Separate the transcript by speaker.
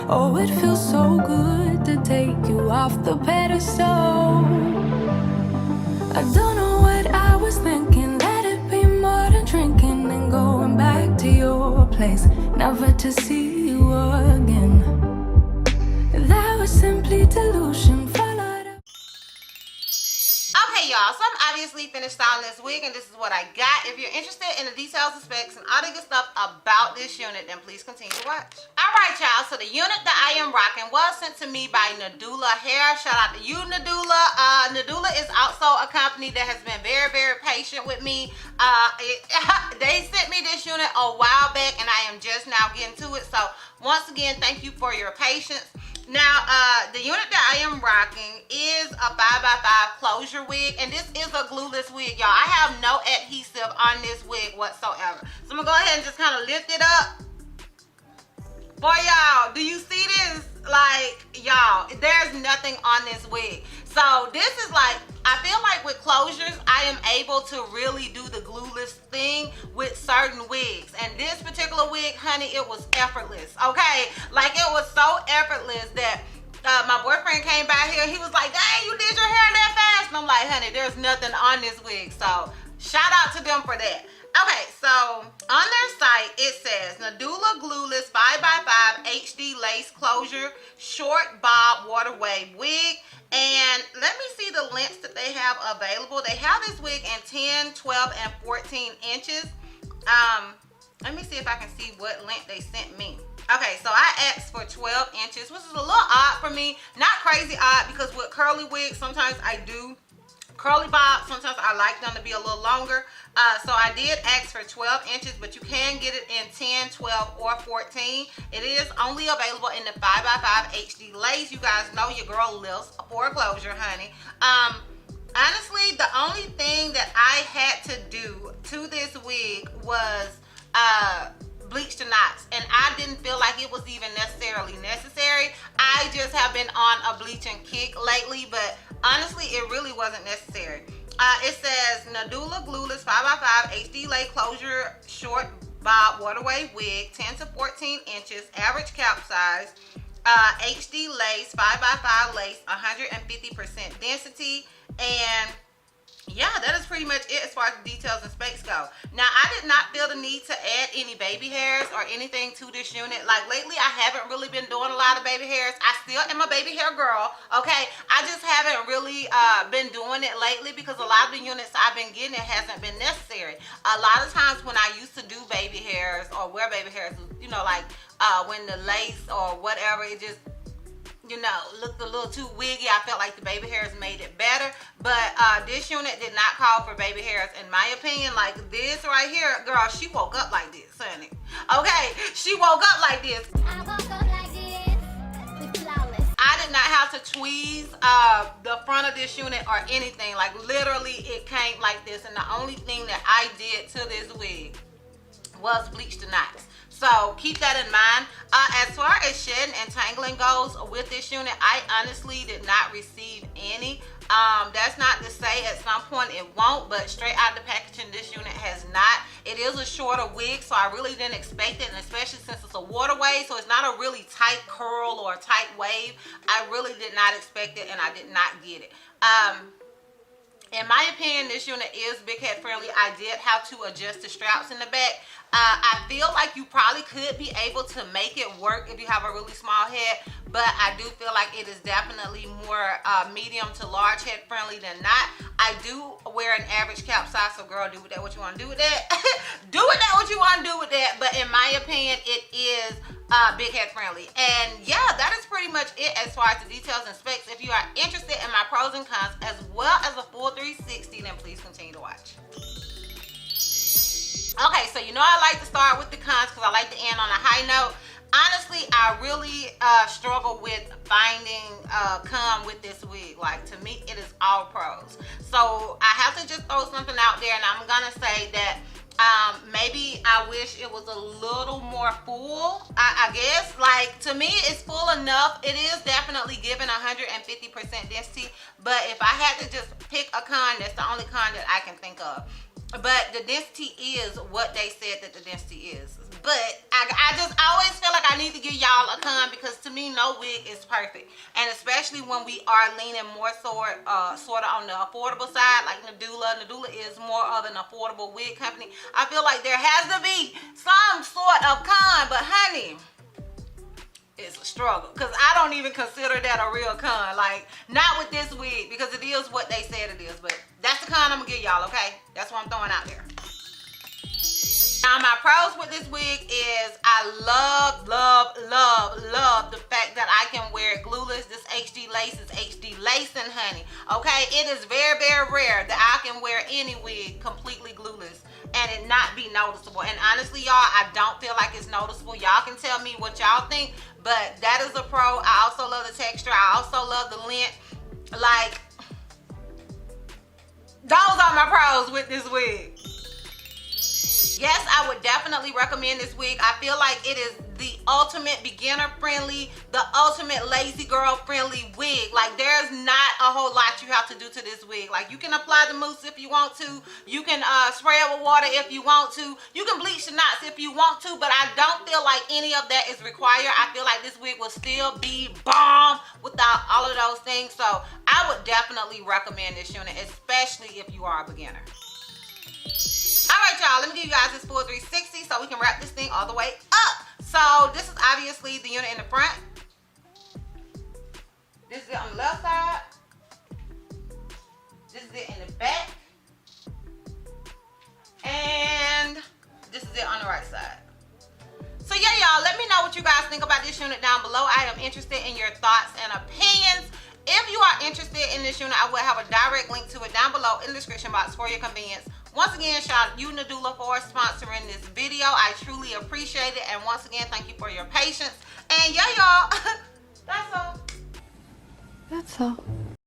Speaker 1: Oh, it feels so good to take you off the pedestal. I don't know what I was thinking. Let it be more than drinking and going back to your place, never to see you again. That was simply delusion. Followed up.
Speaker 2: Okay, y'all, so I'm obviously finished styling this wig, and this is what I got. If you're interested in the details and specs and all the good stuff about this unit, then please continue to watch. Alright, y'all, so the unit that I am rocking was sent to me by Nadula Hair. Shout out to you, Nadula. Nadula is also a company that has been very, very patient with me. They sent me this unit a while back, and I am just now getting to it. So, once again, thank you for your patience. Now, the unit that I am rocking is a 5x5 closure wig, and this is a glueless wig, y'all. I have no adhesive on this wig whatsoever. So I'm gonna go ahead and just kind of lift it up for y'all. Do you see this? Like, y'all, there's nothing on this wig. So this is like, I feel like with closures, I am able to really do the glueless thing with certain wigs. And this particular wig, honey, it was effortless, okay? Like, it was so effortless that my boyfriend came by here. He was like, dang, you did your hair that fast. And I'm like, honey, there's nothing on this wig. So shout out to them for that. Okay, so on their site, it says Nadula Glueless 5x5 HD Lace Closure Short Bob Water Wave Wig. And let me see the lengths that they have available. They have this wig in 10, 12, and 14 inches. Let me see if I can see what length they sent me. Okay, so I asked for 12 inches, which is a little odd for me. Not crazy odd, because with curly wigs, sometimes I do curly bob. Sometimes I like them to be a little longer. So I did ask for 12 inches, but you can get it in 10, 12, or 14. It is only available in the 5x5 HD lace. You guys know your girl lives for a closure, honey. Honestly, the only thing that I had to do to this wig was bleach the knots, and I didn't feel like it was even necessarily necessary. I just have been on a bleaching kick lately, but honestly, it really wasn't necessary. It says Nadula Glueless 5x5 HD Lace Closure Short Bob Waterway Wig, 10 to 14 inches, average cap size, HD lace, 5x5 lace, 150% density, and yeah, that is pretty much it as far as the details and specs go. Now, I did not feel the need to add any baby hairs or anything to this unit. Like, lately, I haven't really been doing a lot of baby hairs. I still am a baby hair girl, okay? I just haven't really been doing it lately, because a lot of the units I've been getting, it hasn't been necessary. A lot of times when I used to do baby hairs or wear baby hairs, you know, like when the lace or whatever, it just, you know, looked a little too wiggy. I felt like the baby hairs made it better, but this unit did not call for baby hairs, in my opinion. Like this right here, girl, she woke up like this, honey. Okay, she woke up like this.
Speaker 3: I woke up like this, flawless.
Speaker 2: I did not have to tweeze the front of this unit or anything. Like, literally, it came like this, and the only thing that I did to this wig was bleach the knots. So keep that in mind. As far as shedding and tangling goes with this unit, I honestly did not receive any. That's not to say at some point it won't, but straight out of the packaging, this unit has not. It is a shorter wig, so I really didn't expect it, and especially since it's a water wave, so it's not a really tight curl or a tight wave. I really did not expect it, and I did not get it. In my opinion, this unit is big head friendly. I did have to adjust the straps in the back. I feel like you probably could be able to make it work if you have a really small head, but I do feel like it is definitely more medium to large head friendly than not. I do wear an average cap size, so girl, do with that what you want to do with that. Do with that what you want to do with that, but in my opinion, it is big head friendly. And yeah, that is pretty much it as far as the details and specs. If you are interested in my pros and cons as well as a full 360, then please continue to watch. Okay, so you know I like to start with the cons because I like to end on a high note. Honestly, I really struggle with finding con with this wig. Like, to me, it is all pros. So I have to just throw something out there, and I'm gonna say that maybe I wish it was a little more full. I guess, like, to me, it's full enough. It is definitely giving 150% density, but if I had to just pick a con, that's the only con that I can think of. But the density is what they said that the density is. But I just always feel like I need to give y'all a con because to me, no wig is perfect. And especially when we are leaning more sort of on the affordable side, like Nadula. Nadula is more of an affordable wig company. I feel like there has to be some sort of con, but honey, it's a struggle because I don't even consider that a real con. Like, not with this wig because it is what they said it is. But that's the con I'm gonna give y'all, okay? That's what I'm throwing out there. Now, my pros with this wig is I love the fact that I can wear it glueless. This HD lace is HD lacing, honey. Okay, it is very, very rare that I can wear any wig completely glueless and it not be noticeable. And honestly, y'all, I don't feel like it's noticeable. Y'all can tell me what y'all think, but that is a pro. I also love the texture. I also love the length. Like, those are my pros with this wig. Yes, I would definitely recommend this wig. I feel like it is the ultimate beginner friendly, the ultimate lazy girl friendly wig. Like, there's not a whole lot you have to do to this wig. Like, you can apply the mousse if you want to. You can spray it with water if you want to. You can bleach the knots if you want to, but I don't feel like any of that is required. I feel like this wig will still be bomb without all of those things. So I would definitely recommend this unit, especially if you are a beginner. All right, y'all, let me give you guys this full 360 so we can wrap this thing all the way up. So this is obviously the unit in the front. This is it on the left side. This is it in the back. And this is it on the right side. So yeah, y'all, let me know what you guys think about this unit down below. I am interested in your thoughts and opinions. If you are interested in this unit, I will have a direct link to it down below in the description box for your convenience. Once again, shout out you, Nadula, for sponsoring this video. I truly appreciate it. And once again, thank you for your patience. And yeah, y'all, that's all.
Speaker 1: That's all.